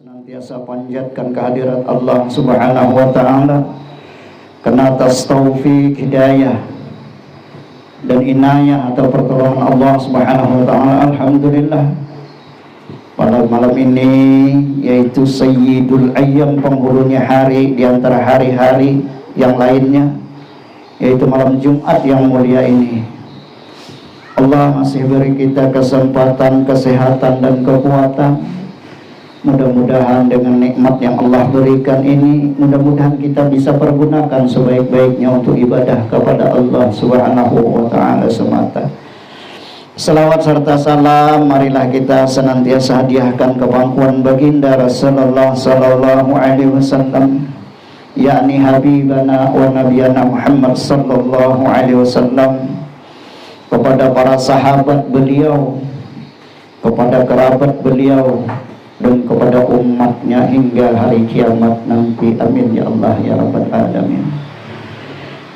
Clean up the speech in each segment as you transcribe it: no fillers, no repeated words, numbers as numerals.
senantiasa panjatkan kehadirat Allah Subhanahu wa taala karena atas taufik hidayah dan inayah atau pertolongan Allah Subhanahu wa taala. Alhamdulillah, pada malam ini yaitu Sayyidul Ayyam, penghulunya hari di antara hari-hari yang lainnya, yaitu malam Jumat yang mulia ini, Allah masih beri kita kesempatan, kesehatan dan kekuatan. Mudah-mudahan dengan nikmat yang Allah berikan ini, mudah-mudahan kita bisa pergunakan sebaik-baiknya untuk ibadah kepada Allah Subhanahu wa taala semata. Salawat serta salam marilah kita senantiasa hadiahkan ke pangkuan baginda Rasulullah sallallahu alaihi wasallam, yakni habibana wa nabiyana Muhammad sallallahu alaihi wasallam, kepada para sahabat beliau, kepada kerabat beliau, dan kepada umatnya hingga hari kiamat nanti. Amin ya Allah ya Rabbal Alamin.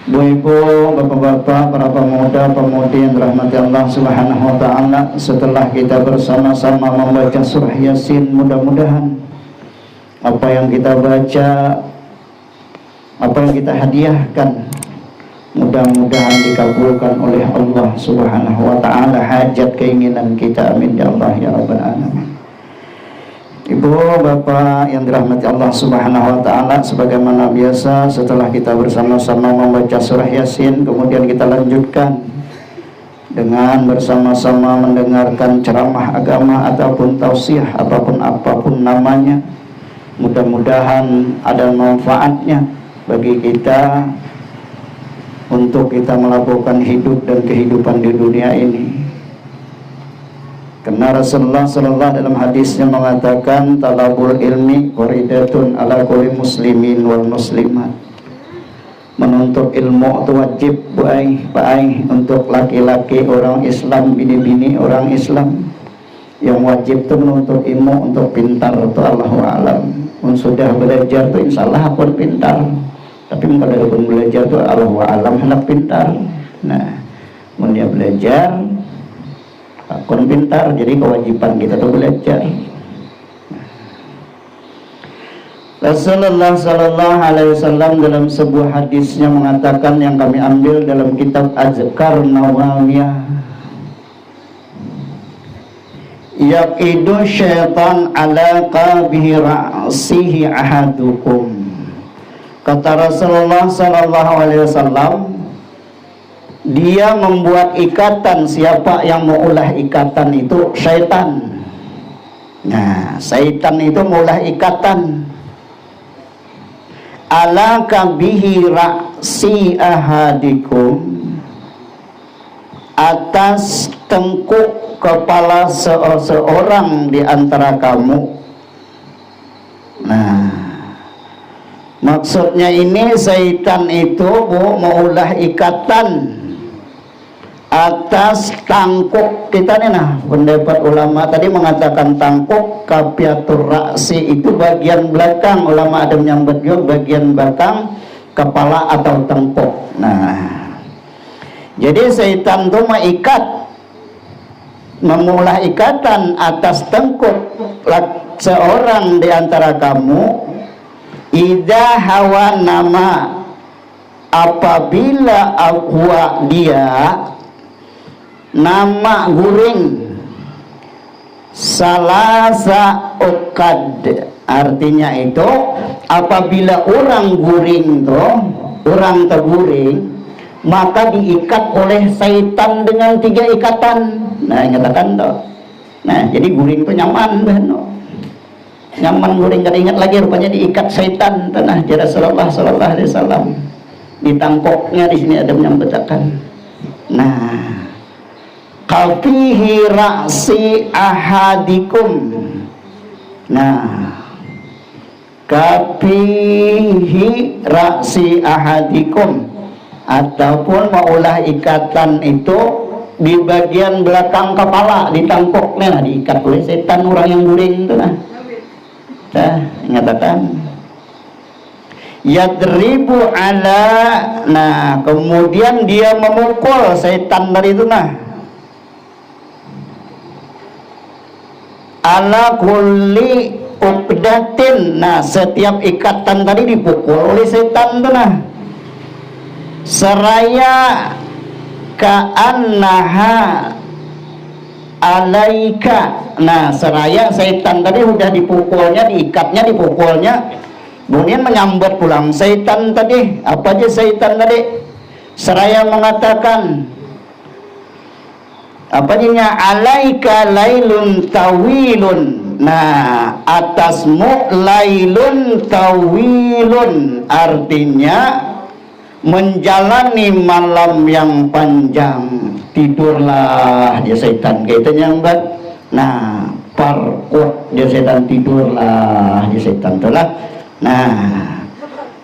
Bu-ibu, bapak-bapak, para pemuda pemudi yang dirahmati Allah Subhanahu wa taala, setelah kita bersama-sama membaca surah Yasin, mudah-mudahan apa yang kita baca, apa yang kita hadiahkan, mudah-mudahan dikabulkan oleh Allah Subhanahu wa taala hajat keinginan kita. Amin ya Allah ya Rabbal Alamin. Ibu, bapak yang dirahmati Allah Subhanahu wa taala, sebagaimana biasa setelah kita bersama-sama membaca surah Yasin, kemudian kita lanjutkan dengan bersama-sama mendengarkan ceramah agama ataupun tausiah apapun namanya. Mudah-mudahan ada manfaatnya bagi kita untuk kita melakukan hidup dan kehidupan di dunia ini. Karena Rasulullah sallallahu dalam hadisnya mengatakan, talabul ilmi qoridatun ala kulli muslimin wal muslimat. Menuntut ilmu itu wajib baik untuk laki-laki orang Islam, bini-bini orang Islam. Yang wajib itu menuntut ilmu untuk pintar, itu Allahu a'lam. Sudah belajar itu insyaallah pun pintar. Tapi kalau pun belajar itu Allahu a'lam hendak pintar. Nah, mun dia belajar akun pintar, jadi kewajiban kita tuh belajar. Rasulullah sallallahu alaihi wasallam dalam sebuah hadisnya mengatakan, yang kami ambil dalam kitab Azkar Nawawiyah, yaqidu syaitan ala qabihi ra'sihi ahadukum. Kata Rasulullah sallallahu alaihi wasallam, dia membuat ikatan. Siapa yang mau ulah ikatan itu? Syaitan. Nah, syaitan itu mengulah ikatan. Ala kabihi ra'si ahadikum, atas tengkuk kepala seorang di antara kamu. Nah, maksudnya ini syaitan itu mengulah ikatan atas tangkuk kita nih. Nah, pendapat ulama tadi mengatakan tangkuk kapiatur raksi itu bagian belakang. Ulama ada menyambut juga bagian belakang kepala atau tengkuk. Nah, jadi syaitan itu mengikat, memulah ikatan atas tengkuk seorang di antara kamu. Idza hawa nama, apabila ahwa dia nama guring salasa ukad. Artinya itu apabila orang guring tuh, orang terguring, maka diikat oleh syaitan dengan 3 ikatan. Nah, ingatan tuh. Nah, jadi guring itu nyaman benar. Nyaman guring, kan ingat lagi rupanya diikat syaitan. Tanah jadi Rasulullah sallallahu alaihi wasallam di tangkoknya di sini ada menyampaikan. Nah, kafihi ra'si ahadikum. Nah, kafihi ra'si ahadikum, ataupun maulah ikatan itu di bagian belakang kepala, di tangkoknya. Nah, diikat oleh setan orang yang guring itu. Nah, mengatakan yadribu ala. Nah, kemudian dia memukul setan dari itu. Nah, ala kulli uqdatin. Nah, setiap ikatan tadi dipukul oleh setan tuh nah. Seraya ka'annaha alaika. Nah, seraya setan tadi udah dipukulnya, diikatnya, dipukulnya, kemudian menyambat pulang setan tadi. Apa aja setan tadi? Seraya mengatakan apa jadinya? Alaika lailun tawilun. Nah, atasmu lailun tawilun, artinya menjalani malam yang panjang. Tidurlah dia setan kayak itu nyambat. Nah, parkut dia setan, tidurlah dia setan itulah. Nah,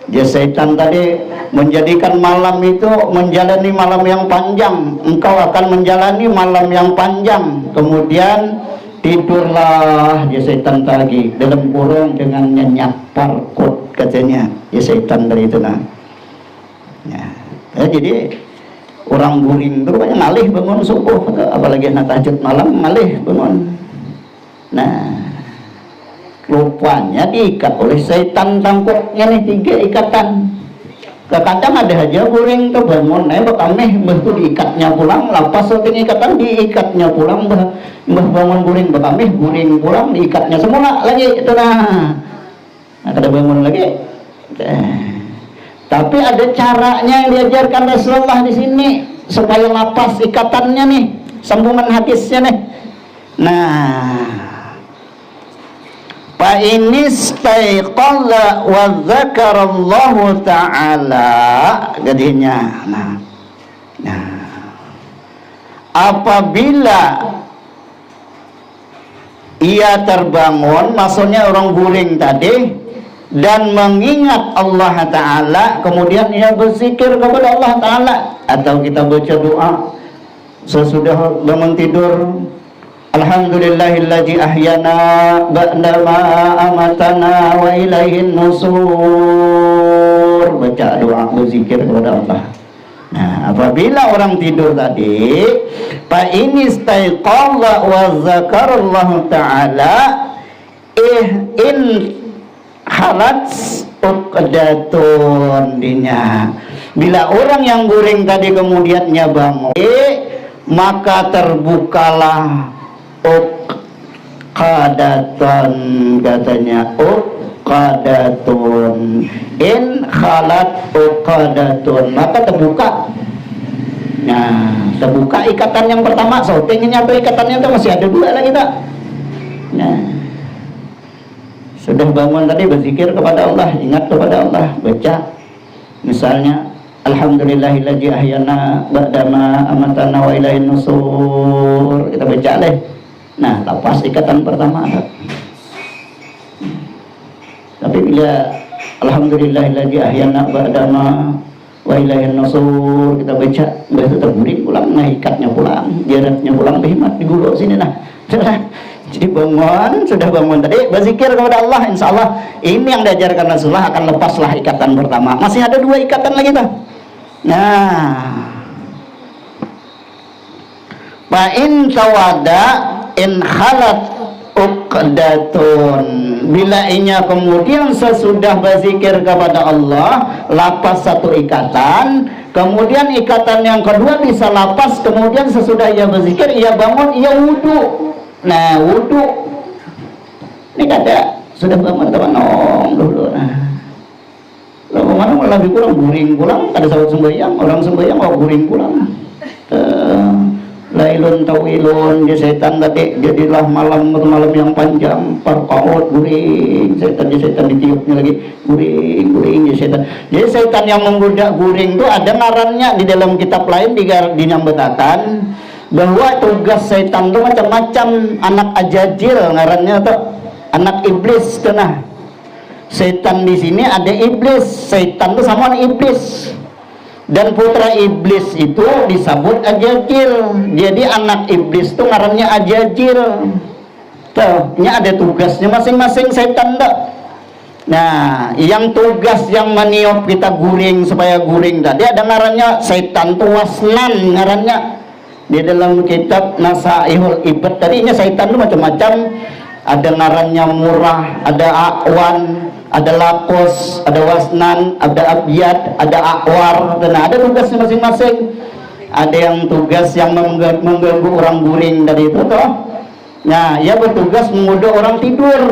dia setan tadi menjadikan malam itu menjalani malam yang panjang. Engkau akan menjalani malam yang panjang, kemudian tidurlah dia setan tadi dalam kurung dengan nyenyak parkut katanya dia setan dari itu nah. Ya, jadi orang guring itu banyak ngalih bangun subuh, apalagi anak tahajud malam ngalih bangun. Nah, rupanya diikat oleh setan tangkuknya nih 3 ikatan. Kadang ada aja guring tuh bangun, bekameh betul diikatnya pulang, lapas saking ikatan diikatnya pulang, bangun guring bekameh guring pulang diikatnya semula lagi itu nah. Nah, kada bangun lagi. Tapi ada caranya yang diajarkan Rasulullah di sini supaya lapas ikatannya nih, sambungan hadisnya nih. Nah, fa inistaiqalla wa dzakarallahu ta'ala jadinya. Nah, apabila ia terbangun, maksudnya orang guring tadi, dan mengingat Allah Ta'ala, kemudian ia berzikir kepada Allah Ta'ala, atau kita baca doa sesudah bangun tidur, alhamdulillahilladzi ahyana ba'dama amatana wa ilaihin nusur, baca doa berzikir kepada Allah. Nah, apabila orang tidur tadi, fa ini istaiqalla wa zakarallahu ta'ala in halat uqdatun dinya. Bila orang yang guring tadi kemudiannya bangun, maka terbukalah uqdatun katanya, uqdatun in halat uqdatun, maka terbuka. Nah, terbuka ikatan yang pertama, soutingnya atau ikatannya itu masih ada 2 lagi tak? Nah, sudah bangun tadi berzikir kepada Allah, ingat kepada Allah, baca misalnya alhamdulillahilladzi ahyana ba'dama amatana wa ilaihin nusur, kita baca deh. Nah, lepas ikatan pertama. Tapi bila alhamdulillahilladzi ahyana ba'dama wa ilaihin nusur kita baca, itu terguring pulang, nah ikatnya pulang, jaraknya pulang, behimat di gulu sini nah. Jadi bangun, sudah bangun tadi berzikir kepada Allah, insya Allah ini yang diajarkan Rasulullah, akan lepaslah ikatan pertama. Masih ada 2 ikatan lagi tuh. Nah, fa in tawada in khalat uqdatun, bila inya kemudian sesudah berzikir kepada Allah lapas 1 ikatan, kemudian ikatan yang kedua bisa lapas, kemudian sesudah ia berzikir ia bangun, ia wudu. Nah, wudu ini kata sudah bangun teman dulu. Nah, lalu mana lebih kurang guring pulang, ada sahabat sembahyang, orang sembahyang mau guring pulang. Lailun tawilun, dia setan tadi jadilah malam yang panjang, parqaut guring, setan ditiupnya lagi guring dia setan. Jadi setan yang menggoda guring itu ada ngarannya di dalam kitab lain dinyambetakan bahwa tugas setan itu macam-macam, anak ajajil ngarannya tuh, anak iblis tuh. Nah, setan di sini ada iblis, setan itu sama iblis, dan putra iblis itu disebut ajajil. Jadi anak iblis itu ngarannya ajajil tuh, nya ada tugasnya masing-masing setan tuh. Nah, yang tugas yang meniup kita guring supaya guring tadi ada ngarannya setan tuh wasnan ngarannya. Di dalam kitab Nasaihul Ibad tadinya setan itu macam-macam, ada ngarannya murah, ada akwan, ada lakos, ada wasnan, ada abyad, ada akwar, dan ada tugasnya masing-masing. Ada yang tugas yang mengganggu orang guring dari itu toh. Nah, ia bertugas menggoda orang tidur.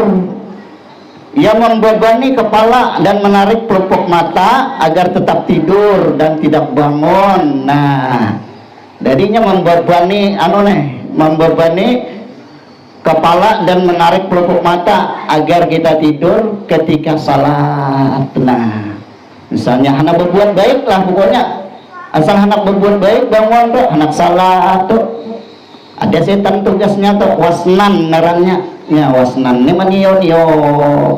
Ia membebani kepala dan menarik pelupuk mata agar tetap tidur dan tidak bangun. Nah, jadinya membebani membebani kepala dan menarik pelupuk mata agar kita tidur ketika salat. Nah, misalnya anak berbuat baik lah pokoknya, asal anak berbuat baik bangun tuh anak salat tuh. Ada setan tugasnya tuh wasnan ngarannya. Ya wasnan ini manio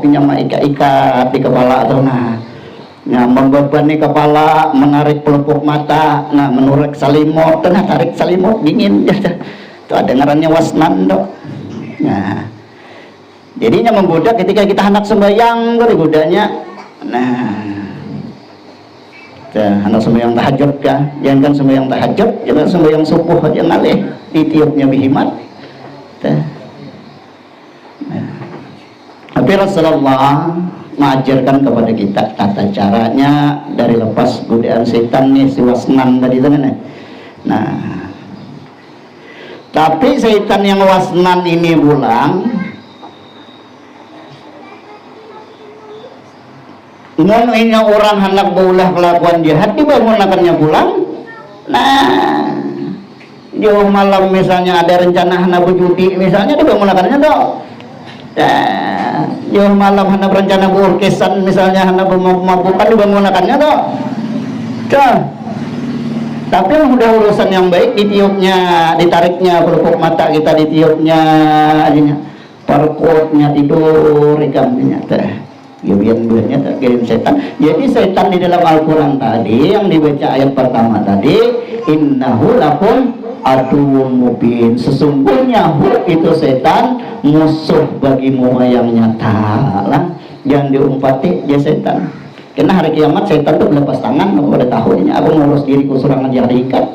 pinjam ikat di kepala tuh. Nah, ya, membebani kepala, menarik pelupuk mata, nah menurut salimut, nah tarik salimut dingin ya. Itu ada ngarannya wasnan tuh. Nah, jadinya menggoda ketika kita hendak sembahyang tuh digodanya. Nah, hendak sembahyang tahajud kan, jangan kan sembahyang tahajud, jangan sembahyang subuh aja ngalih ditiupnya bihimat. Nah, tapi Rasulullah mengajarkan kepada kita tata caranya dari lepas godaan setan nih, si wasnan tadi itu kan. Nah, tapi setan yang wasnan ini pulang ini orang hendak berulah kelakuan jahat dibangunakannya pulang. Nah, jauh malam misalnya ada rencana hendak berjudi misalnya dibangunakannya tuh. Nah, jauh malam hendak rencana berorkesan misalnya hendak bermabukan dibangunakannya tuh. Tapi udah urusan yang baik ditiupnya, ditariknya pelupuk mata kita ditiupnya, perkutnya tidur, ikamnya teh. Gibian-gibiannya terkirim setan. Jadi setan di dalam Al-Quran tadi yang dibaca ayat pertama tadi, innahu lakum aduwwum mubin. Sesungguhnya itu setan musuh bagimu yang nyata lah. Jangan diumpati dia setan. Karena hari kiamat setan itu melepas tangan pada tahunnya. Aku ngurus diriku serangan yang diikat.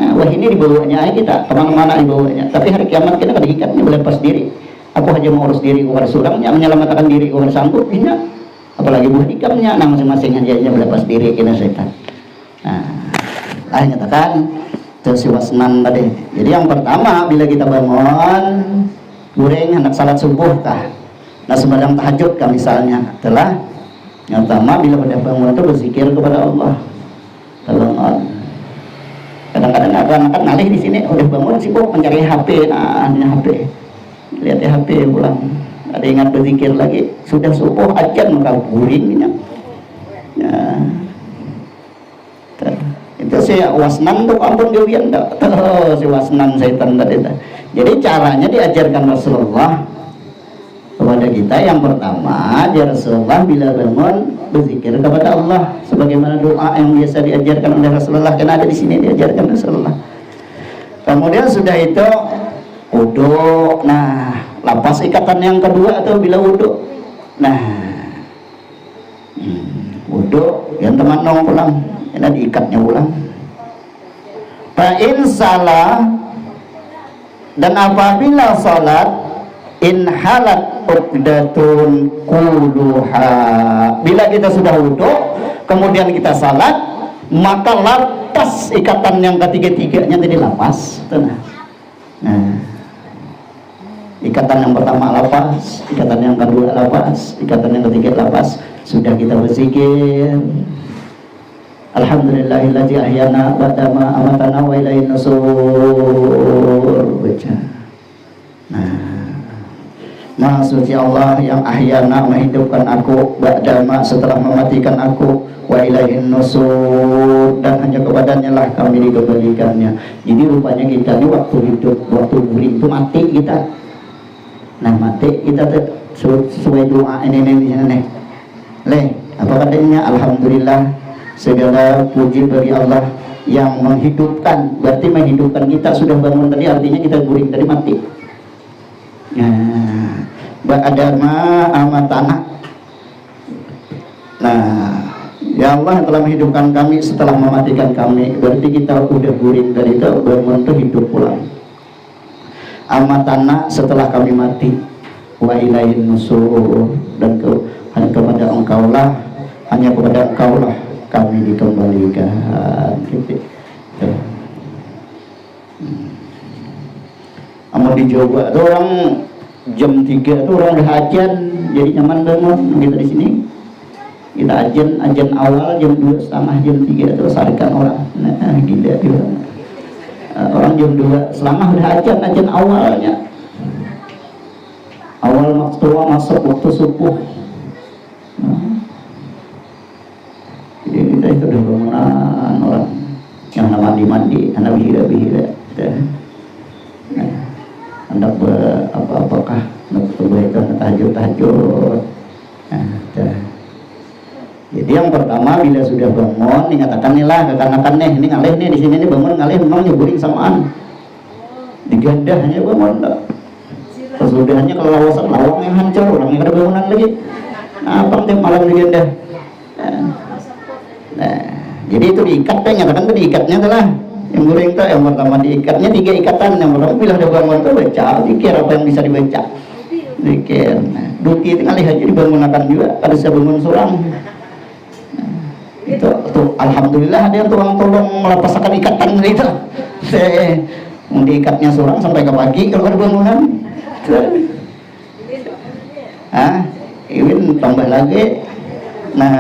Nah, wah ini dibawanya kita kemana-mana dibawanya. Tapi hari kiamat kita kan diikatnya melepas diri. Aku hanya mengurus diri kepada surangnya, menyelamatkan diri kepada sanggup ini. Apalagi buah ikamnya, nah masing-masing hanya melepas diri kena setan. Nah, saya nyatakan itu si wasnan tadi. Jadi yang pertama bila kita bangun, goreng hendak salat subuh kah? Nah sembahyang tahajud kah misalnya, telah yang pertama bila pada bangun itu berzikir kepada Allah. Kadang-kadang akan ngalih di sini udah bangun sibuk mencari HP, nah HP. Lihat HP pulang, ada ingat berzikir lagi, sudah subuh ajan maka guringnya. Ya. Itu si wasnan tuh ampun gawian dah. Si wasnan setan tadi. Jadi caranya diajarkan Rasulullah kepada kita yang pertama, ya Rasulullah bila bangun berzikir kepada Allah sebagaimana doa yang biasa diajarkan oleh Rasulullah, karena ada di sini diajarkan Rasulullah. Kemudian sudah itu wudu. Nah, lapas ikatan yang kedua atau bila wudu. Nah, wudu yang teman nong pulang, ini diikatnya pulang. Fa'in salah, dan apabila salat in halat uqdatun kuluha, bila kita sudah wudu kemudian kita salat, maka lapas ikatan yang ketiga-tiganya jadi lapas. Nah, ikatan yang pertama lapas, ikatan yang kedua lapas, ikatan yang ketiga lapas. Sudah kita berzikir, alhamdulillahilladzi ahyana ba'dama amatana wa ilaihin nusur. Baca. Nah, Maha suci Allah yang ahyana menghidupkan aku, ba'dama setelah mematikan aku, wa ilaihin nusur, dan hanya kepadanya lah kami dikembalikannya. Jadi rupanya kita ini waktu hidup, waktu guring itu mati kita. Nah mati kita sesuai doa ini leh apa katanya, alhamdulillah segala puji bagi Allah yang menghidupkan. Berarti menghidupkan kita, sudah bangun tadi artinya kita guring tadi mati. Nah, ba'dama amatana. Nah, ya Allah yang telah menghidupkan kami setelah mematikan kami, berarti kita udah guring dari itu, bangun itu hidup pulang. Amatana setelah kami mati. wa ilaihin nusur, dan hanya kepada engkaulah kami dikembalikan. Gitu. Amal di Jawa tuh orang jam 3 tuh orang udah ajan, jadi nyaman banget kita di sini. Kita ajan awal jam 2 setengah, jam 3 terus sarikan orang. Nah, gila juga. Orang jam 2 setengah udah ajan awalnya. Awal masuk waktu subuh. Jadi kita itu udah bangunan orang yang mandi, anak bihira. Hendak apakah kebaikan tahajud. Jadi yang pertama bila sudah bangun dikatakan nih lah kekanakan nih ini ngalih nih di sini nih bangun ngalih memang nyeburing samaan digandahnya bangun enggak kesudahnya kelelawasan lawang yang hancur orang yang ada bangunan lagi apa tiap malam digandah. Nah jadi itu diikat nyatakan itu diikatnya itulah yang guring tuh yang pertama diikatnya 3 ikatan. Yang pertama bila udah bangun tuh baca dikir apa yang bisa dibaca dikir. Nah, duki itu ngalih aja dibangunkan juga ada saya bangun surang. Itu tuh alhamdulillah ada yang tolong melepaskan ikatan itu. Diikatnya surang sampai ke pagi kalau ada bangunan. Iwin tambah lagi. Nah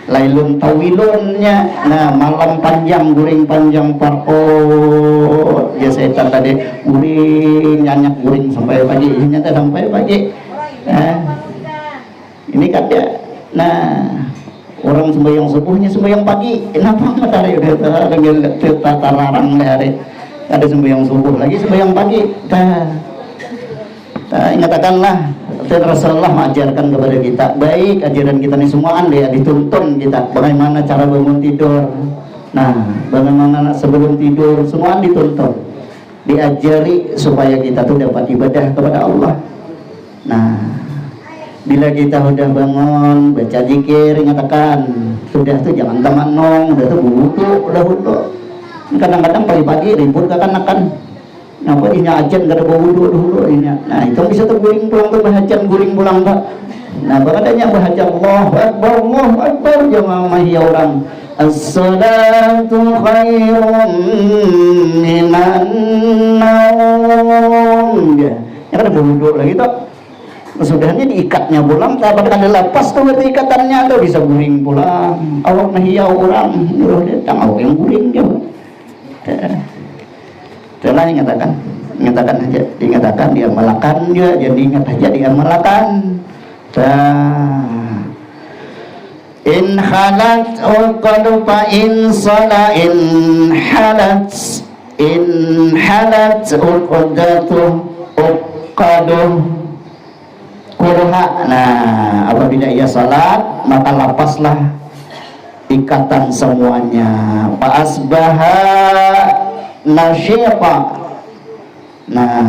lailun tawilunnya, nah malam panjang guring panjang parkot ya setan tadi guring nyanyak guring sampai pagi nyata sampai pagi. Ini kan dia. Nah orang sembahyang subuhnya sembahyang pagi, kenapa matahari udah terlarang hari ada sembahyang subuh lagi sembahyang pagi. Ingatkanlah Rasulullah mengajarkan kepada kita, baik ajaran kita ini semua ya dituntun kita bagaimana cara bangun tidur. Nah bagaimana sebelum tidur semua dituntun, diajari supaya kita tuh dapat ibadah kepada Allah. Nah bila kita udah bangun baca zikir ingatkan sudah tuh jangan tamanong udah tuh wudu. Kadang-kadang pagi-pagi ribut kakan-kakan kenapa ini ajan gak ada bawa wudu dulu ini. Nah itu bisa tuh guring pulang tuh bahajan guring pulang tak. Nah makanya bahaja Allahu Akbar jamaah ya orang as-salatu khairun minan naum. Ya kan ada wudu lagi tuh. Kesudahnya diikatnya pulang, tak ada lepas tuh berarti ikatannya tuh bisa guring pulang. Awak nahiya orang, nyuruh datang awak yang guring dia. Telah ingatakan aja, diingatakan dia melakan dia, jadi ingat aja dia melakan. In halat uqadu fa in sala in halat uqadatu uqadu kurha. Nah apabila ia salat maka lapaslah ikatan semuanya. Fa asbaha nasyiqa. Nah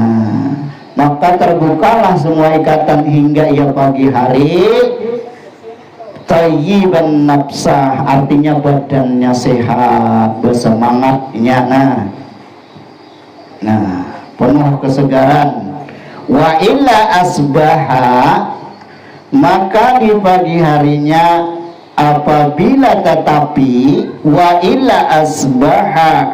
maka terbukalah semua ikatan hingga ia pagi hari tayyiban nafsah, artinya badannya sehat bersemangatnya. Nah penuh kesegaran. Wa illa asbaha, maka di pagi harinya apabila tetapi wa illa asbaha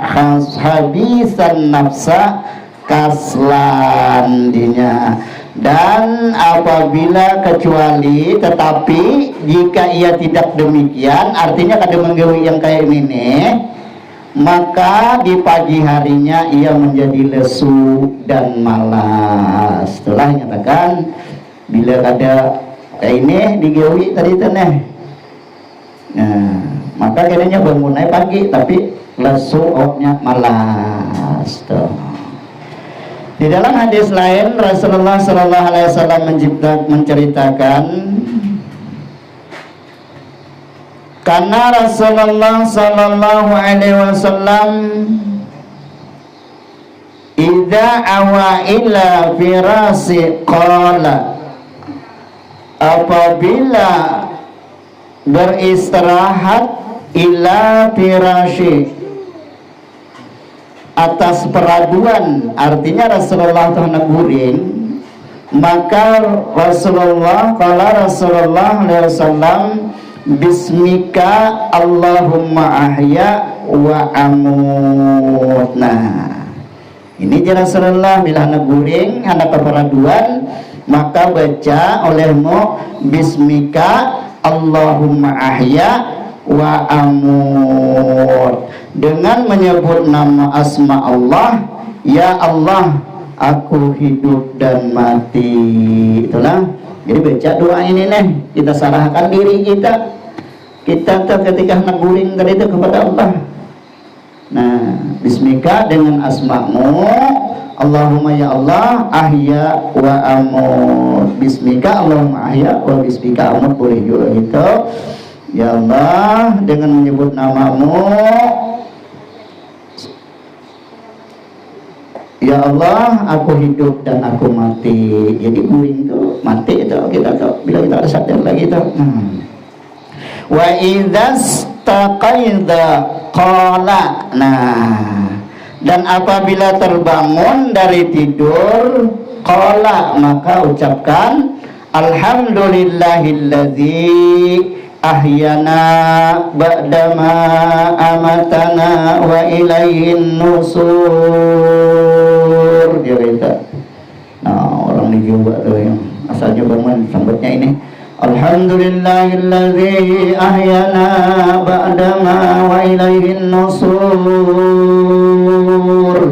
habisan nafsa kaslan dinya, dan apabila kecuali tetapi jika ia tidak demikian, artinya kada menggawi yang kayak ini nih, maka di pagi harinya ia menjadi lesu dan malas. Setelah nyatakan bila ada kayak ini digawi tadi teneh, nah maka kayaknya bangunnya pagi tapi lesu oknya malas tuh. Di dalam hadis lain Rasulullah Sallallahu Alaihi Wasallam menceritakan, karena Rasulullah Sallallahu Alaihi Wasallam idza awa ila firasi qala, apabila beristirahat ila firasi, atas peraduan, artinya Rasulullah tuh guring Maka Rasulullah alaihi wasallam, bismika Allahumma ahya wa amut. Nah, ini jelas Rasulullah bila anak guring, anak keperaduan, maka baca olehmu bismika Allahumma ahya wa amut, dengan menyebut nama asma Allah, ya Allah aku hidup dan mati. Itulah. Jadi baca doa ini nih, kita serahkan diri kita ketika nak guring tadi itu kepada Allah. Nah, bismika dengan asmamu, Allahumma ya Allah ahya wa amut. Bismika Allahumma ahya wa bismika amut, boleh juga gitu. Ya Allah, dengan menyebut namamu, ya Allah, aku hidup dan aku mati. Jadi guring itu mati itu kita tuh, bila kita ada sadar lagi itu. Wa idzas taqaidha qala. Nah, dan apabila terbangun dari tidur, qala, maka ucapkan alhamdulillahilladzi ahyana ba'dama amatana wa ilaihin nusur. Dia kata, nah orang di Jawa tuh yang asalnya bangun sambutnya ini, alhamdulillahilladzi ahyana ba'dama wa ilaihin nusur.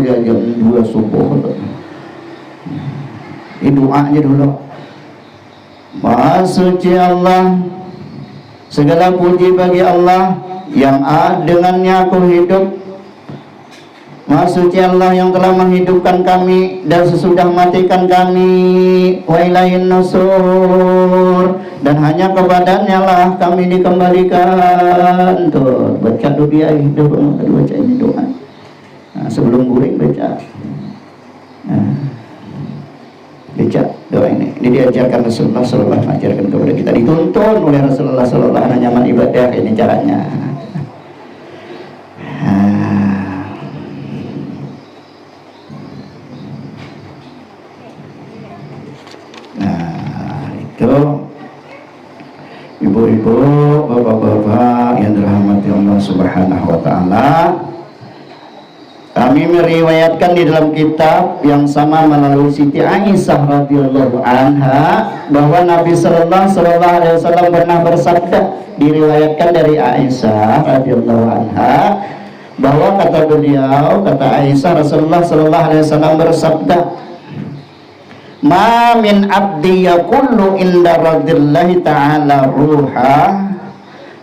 Ya jam 2 subuh. Ini doanya dulu. Maha suci Allah, segala puji bagi Allah yang dengannya aku hidup. Maha suci Allah yang telah menghidupkan kami dan sesudah matikan kami. Wa ilaihin nusur, dan hanya kepadanya lah kami dikembalikan. Tuh, baca dulu dia hidup, baca ini doa. Nah, sebelum guring baca. Nah, baca doa ini. Ini diajarkan Rasulullah SAW, mengajarkan kepada kita, dituntun oleh Rasulullah SAW. Nyaman ibadah ini caranya. Nah, itu ibu-ibu, bapak-bapak yang dirahmati Allah Subhanahu wa Ta'ala, kami meriwayatkan di dalam kitab yang sama melalui Siti Aisyah radhiyallahu anha bahwa Nabi sallallahu alaihi wasallam pernah bersabda, diriwayatkan dari Aisyah radhiyallahu anha bahwa kata beliau, kata Aisyah, Rasulullah sallallahu alaihi wasallam bersabda, ma min abdi yaqullu inda radillahi ta'ala ruha,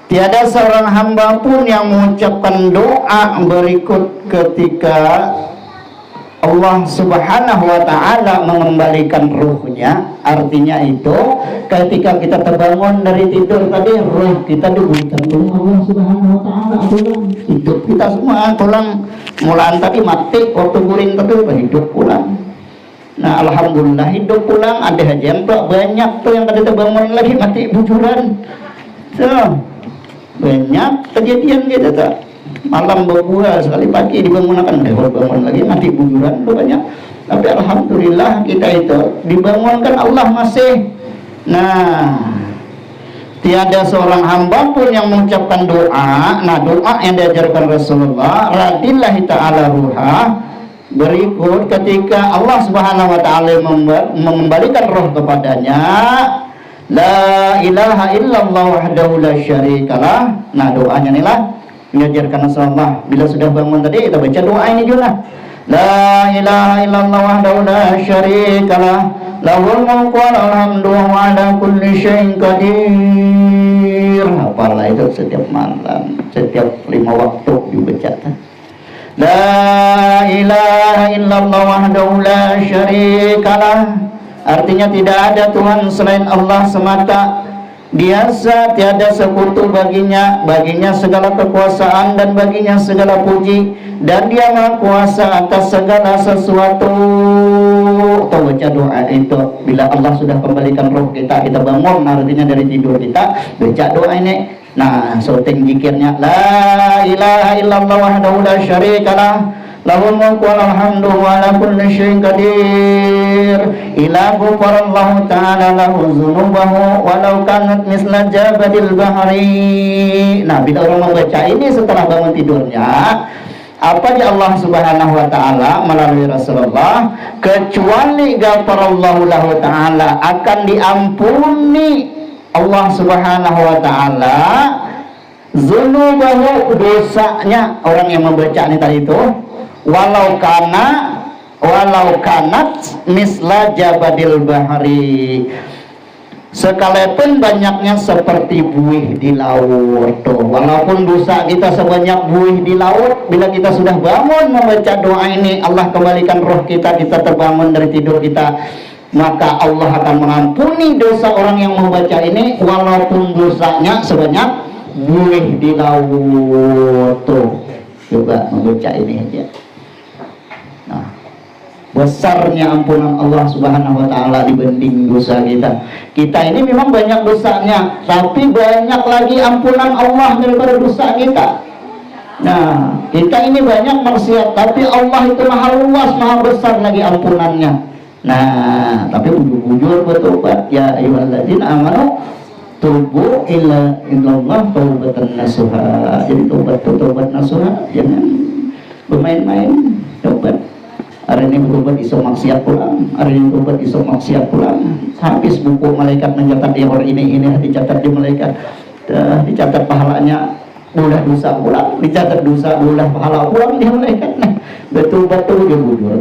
tiada seorang hamba pun yang mengucapkan doa berikut ketika Allah Subhanahu wa Ta'ala mengembalikan ruhnya. Artinya itu ketika kita terbangun dari tidur tadi, ruh kita diberikan oleh Allah Subhanahu wa Ta'ala. Hidup kita semua pulang, mulaan tadi mati, waktu guring tadi hidup pulang. Nah, alhamdulillah hidup pulang. Ada aja yang banyak tuh yang tadi terbangun lagi mati bujuran. Banyak kejadian gitu tuh. Malam berbuah sekali, pagi dibangunkan, bangun lagi mati bujuran tuh banyak. Tapi alhamdulillah kita itu dibangunkan Allah masih. Nah, tiada seorang hamba pun yang mengucapkan doa. Nah, doa yang diajarkan Rasulullah radillahi ta'ala ruha berikut ketika Allah Subhanahu wa Ta'ala mengembalikan roh kepadanya, la ilaha illallah wahdahu la syarikalah. Nah, doanya inilah diajarkan Rasulullah. Bila sudah bangun tadi kita baca doa ini juga, la ilaha illallah wahdahu la syarikalah lahul mulku walal hamdu wa ala kulli syai'in qadir. Apalah itu setiap malam, setiap 5 waktu dibaca. La ilaha illallah wahdahu la syarikalah, artinya tidak ada Tuhan selain Allah semata. Biasa tiada sekutu baginya, baginya segala kekuasaan dan baginya segala puji, dan dia maha kuasa atas segala sesuatu. Atau baca doa itu bila Allah sudah kembalikan roh kita, kita bangun artinya dari tidur kita, baca doa ini. Nah, syuting zikirnya la ilaha illallah wahdahu la syarikalah lahul mulku wal hamdu wa ala kulli syai'in qadir. Ila ghafarallahu ta'ala lahu dzunubahu walau kanat misla jabadil bahri. Nah, bila orang membaca ini setelah bangun tidurnya, apa di Allah Subhanahu wa taala melalui Rasulullah, kecuali ghafarallahu lahu ta'ala, akan diampuni Allah Subhanahu wa taala dzunubahu, dosanya orang yang membaca ini tadi itu, walau kanat misla jabadil bahri, sekalipun banyaknya seperti buih di laut. Tuh, walaupun dosa kita sebanyak buih di laut, bila kita sudah bangun membaca doa ini, Allah kembalikan roh kita, kita terbangun dari tidur kita, maka Allah akan mengampuni dosa orang yang membaca ini, walaupun dosanya sebanyak buih di laut. Tuh, coba membaca ini aja. Nah, besarnya ampunan Allah Subhanahu wa taala dibanding dosa kita. Kita ini memang banyak dosanya, tapi banyak lagi ampunan Allah daripada dosa kita. Nah, kita ini banyak maksiat, tapi Allah itu maha luas, maha besar lagi ampunannya. Nah, tapi bujur-bujur bertobat, ya ayyuhalladzina amanu tubu ilallah taubatan nasuha. Jadi tobat nasuha, jangan bermain-main. Tobat hari ini bertobat iso maksiat pulang, hari ini bertobat iso maksiat pulang, habis buku malaikat mencatat dia orang ini dicatat di malaikat, dicatat pahalanya ulah dosa pulang, dicatat dosa ulah pahala pulang di malaikat. Nah, betul-betul dia bujur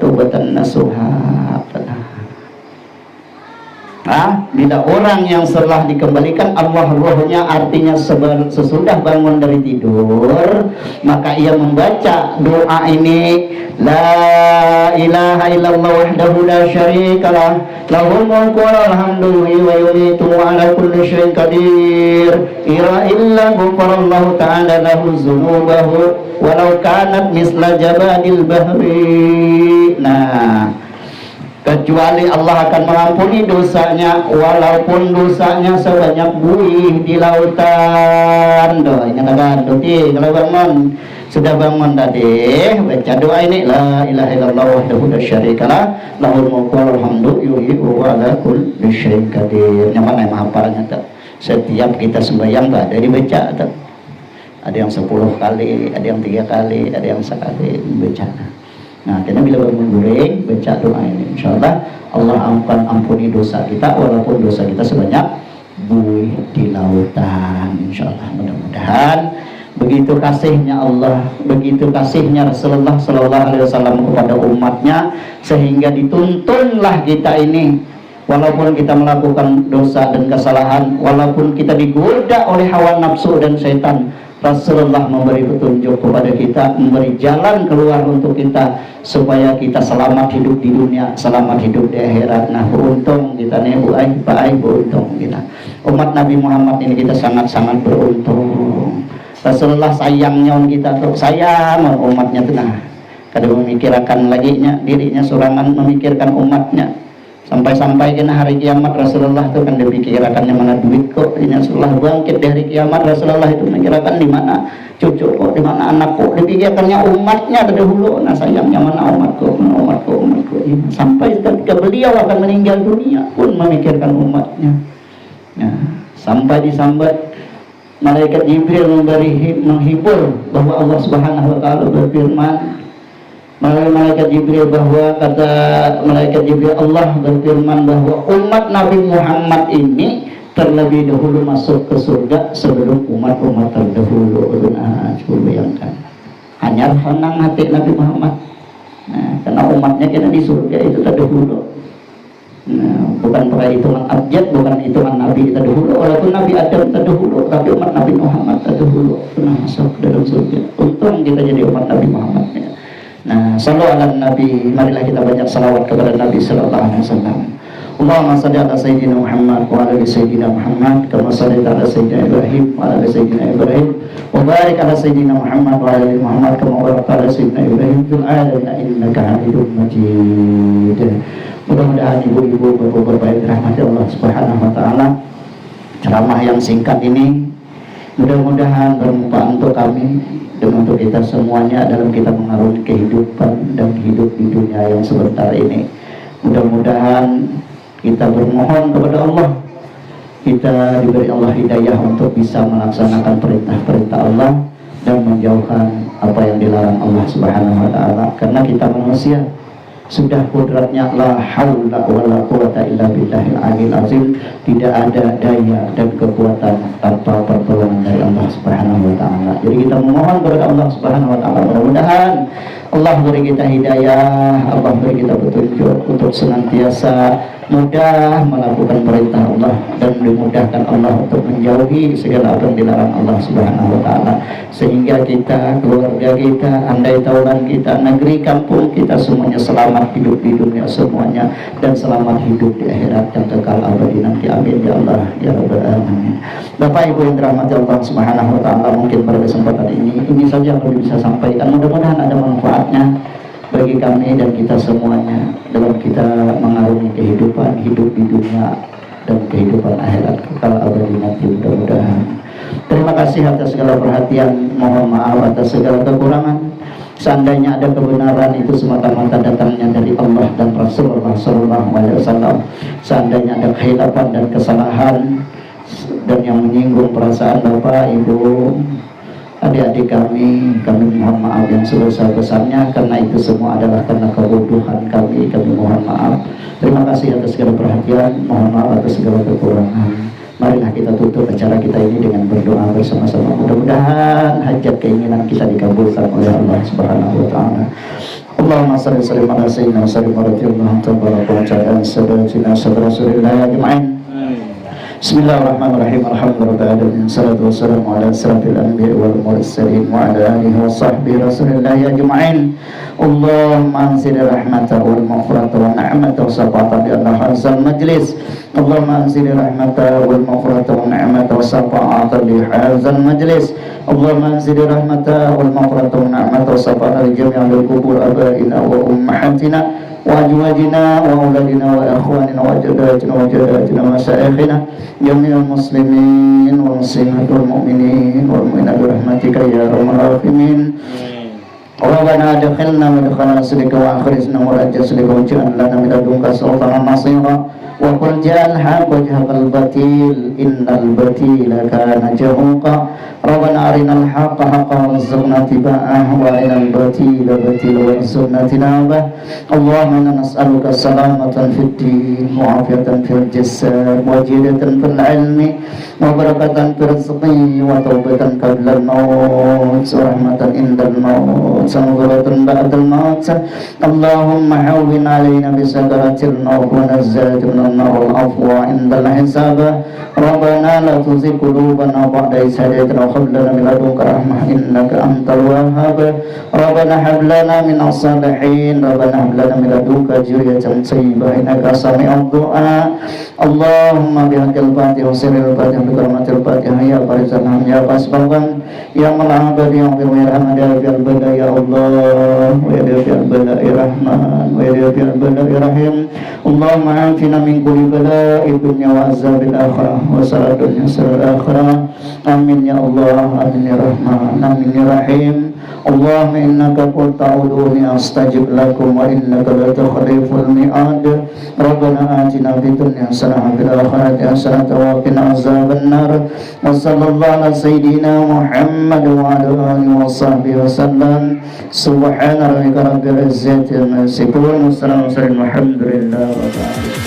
taubatan nasuha. Bila orang yang setelah dikembalikan Allah rohnya, artinya sesudah bangun dari tidur, maka ia membaca doa ini, la ilaha illallah wahdahu la syarikalah, lahul mulku wal hamdu wa yumitu wa ala kulli syai'in qadir. Illa ghafarallahu ta'ala lahu dzunubahu walau kanat misla jabadil bahri. Nah, kecuali Allah akan mengampuni dosanya walaupun dosanya sebanyak buih di lautan. Doa ini katakan Duti, kalau bangun, sudah bangun tadi baca doa ini, la ilaha illallah wahdahu la syarikalah, lahul mulku wal hamdu yuhyi wa ala kulli syai'in qadir. Nyaman yang hafalnya tak? Setiap kita sembahyang tak ada dibaca tak? Ada yang 10 kali, ada yang 3 kali, ada yang sekali baca. Nah, karena bila bangun guring, baca doa ini, insyaallah Allah akan ampuni dosa kita walaupun dosa kita sebanyak buih di lautan. Insyaallah, mudah-mudahan begitu kasihnya Allah, begitu kasihnya Rasulullah Sallallahu Alaihi Wasallam kepada umatnya, sehingga dituntunlah kita ini, walaupun kita melakukan dosa dan kesalahan, walaupun kita digoda oleh hawa nafsu dan setan, Rasulullah memberi petunjuk kepada kita, memberi jalan keluar untuk kita, supaya kita selamat hidup di dunia, selamat hidup di akhirat. Nah, beruntung kita nih, beruntung kita. Umat Nabi Muhammad ini kita sangat-sangat beruntung. Rasulullah sayangnya kita tuh, sayang umatnya tuh. Nah, kadang memikirkan lagi dirinya sorangan, memikirkan umatnya. Sampai-sampai kena hari kiamat Rasulullah itu kan dipikirkannya mana duit kok, ini Rasulullah bangkit di hari kiamat, Rasulullah itu memikirkan di mana cucu kok, di mana anak kok, dipikirkannya umatnya terdahulu. Nah, sayangnya mana umatku. Sampai ketika beliau akan meninggal dunia pun memikirkan umatnya. Nah, sampai disambat malaikat Jibril menghibur bahwa Allah Subhanahu wa taala berfirman melalui malaikat Jibril, bahwa kata malaikat Jibril, Allah berfirman bahwa umat Nabi Muhammad ini terlebih dahulu masuk ke surga sebelum umat-umat terdahulu. Nah, coba bayangkan, hanya senang hati Nabi Muhammad. Nah, karena umatnya kena di surga itu terdahulu. Nah, bukan pada hitungan abjad, bukan hitungan Nabi terdahulu, walaupun Nabi Adam terdahulu, tapi umat Nabi Muhammad terdahulu pernah masuk ke dalam surga. Untung kita jadi umat Nabi Muhammad ya. Nah, sallallahu ala Nabi, marilah kita banyak salawat kepada Nabi sallallahu alaihi wasallam. Allahumma shalli ala sayyidina Muhammad wa ala ali sayyidina Muhammad kama shallaita ala sayyidina Ibrahim wa ala ali sayyidina Ibrahim wa barik ala sayyidina Muhammad wa ala ali Muhammad kama barakta ala sayyidina Ibrahim fil alamin innaka Hamidum Majid. Mudah-mudahan ibu-ibu bapak-bapak dirahmati Allah Subhanahu wa taala, ceramah yang singkat ini mudah-mudahan bermanfaat untuk kami dan untuk kita semuanya dalam kita mengarungi kehidupan dan hidup di dunia yang sebentar ini. Mudah-mudahan kita bermohon kepada Allah, kita diberi Allah hidayah untuk bisa melaksanakan perintah-perintah Allah dan menjauhkan apa yang dilarang Allah Subhanahu wa taala, karena kita manusia sudah kodratnya la haula wala quwata illa billahil aliyil azim, tidak ada daya dan kekuatan tanpa pertolongan dari Allah Subhanahu wa taala. Jadi kita memohon kepada Allah Subhanahu wa taala, mudah-mudahan Allah beri kita hidayah, Allah beri kita petunjuk untuk senantiasa mudah melakukan perintah Allah dan dimudahkan Allah untuk menjauhi segala apa yang dilarang Allah Subhanahu wa taala, sehingga kita, keluarga kita, andai taulan kita, negeri kampung kita semuanya selamat hidup di dunia semuanya dan selamat hidup di akhirat yang kekal abadi nanti. Amin ya Allah ya rabbal alamin. Bapak Ibu yang dirahmati Allah Subhanahu wa taala, mungkin pada kesempatan ini saja yang bisa sampaikan. Mudah-mudahan ada manfaatnya bagi kami dan kita semuanya dalam kita mengarungi kehidupan hidup di dunia dan kehidupan akhirat kekal abadi nanti, mudah-mudahan. Terima kasih atas segala perhatian, mohon maaf atas segala kekurangan. Seandainya ada kebenaran itu semata-mata datangnya dari Allah dan Rasulullah SAW. Seandainya ada khilafan dan kesalahan dan yang menyinggung perasaan Bapak, Ibu, adik-adik kami mohon maaf yang sebesar-besarnya, karena itu semua adalah karena kebodohan kami mohon maaf. Terima kasih atas segala perhatian, mohon maaf atas segala kekurangan. Marilah kita tutup acara kita ini dengan berdoa bersama-sama. Mudah-mudahan hajat keinginan kita dikabulkan oleh Allah Subhanahu wa taala. Allahumma shalli wa sallim ala sayyidina wa sallim wa radhiyallahu ta'ala wa ja'ala sayyidina rasulillah ajma'in. Bismillahirrahmanirrahim. Alhamdulillahirabbil alamin. Salatu wassalamu ala asyrafil anbiya'i wal mursalin wa ala alihi wa sahbihi rasulillah ajma'in. Allahumma anzil rahmata wal maghfirata wa ni'mata wa safata bi Allah hazal majlis. Allahumma anzil rahmata wal maghfirata wa ni'mata wa safata li hazal majlis. Allahumma anzil rahmata wal maghfirata wa ni'mata wa safata li jami'il qubur abaina wa ummahatina wa azwajina wa auladina wa ikhwanina wa jaddatina wa jaddatina wa masyayikhina jami'il muslimin wal muslimat wal mu'minin wal mu'minat bi rahmatika ya arhamar rahimin. Rabbana adkhilna mudkhala sidqika wa akhrijna murajja sidqika wa ja'al lana min ladunka sultanan nasira wa qul ja'al haqqa wajhal batil innal batila kana jahuqa. Rabbana arinal haqqa haqqan warzuqna ittiba'ah wa arinal batila batila warzuqna tinabah. Allahumma inna nas'aluka salamatan fid din wa afiyatan fil jasad wa jidatan fil ilmi wa barakatan fil rizqi wa taubatan qabla al-maut wa rahmatan indal maut sanghuratan ba'dal maut. Allahumma hawwin alaina bi sakaratil maut wa nazzalatil nar wal afwa indal hisab. Rabbana la tuzigh qulubana ba'da idh hadaytana wa hab lana min ladunka rahmah innaka antal wahhab. Rabbana hab lana min as-salihin. Rabbana hab lana min ladunka dzurriyyatan thayyibah innaka sami'ud du'a. Allahumma bihaqqil Fatihah wa sirril Fatihah bi karamatil Fatihah ya farizan ya fasbahan ya mal'abadi ya rahman ya rabbal bala ya Allah wa ya rabbal bala rahman wa ya rabbal bala rahim. Allahumma afina min kulli bala'i dunya wa azabil akhirah wa salatun yasrul akhirah. Amin ya Allah, amin ya rahman, amin ya rahim. Allahumma innaka qul ta'uduni astajib lakum wa innaka la tukhliful mi'ad. Rabbana atina fid dunya hasanah wa fil akhirati hasanah wa qina azaban nar. Wa sallallahu ala sayyidina Muhammad wa ala alihi wa sahbihi wa sallam. Subhana rabbika rabbil izzati amma yasifun wa salamun alal mursalin walhamdulillahi rabbil alamin.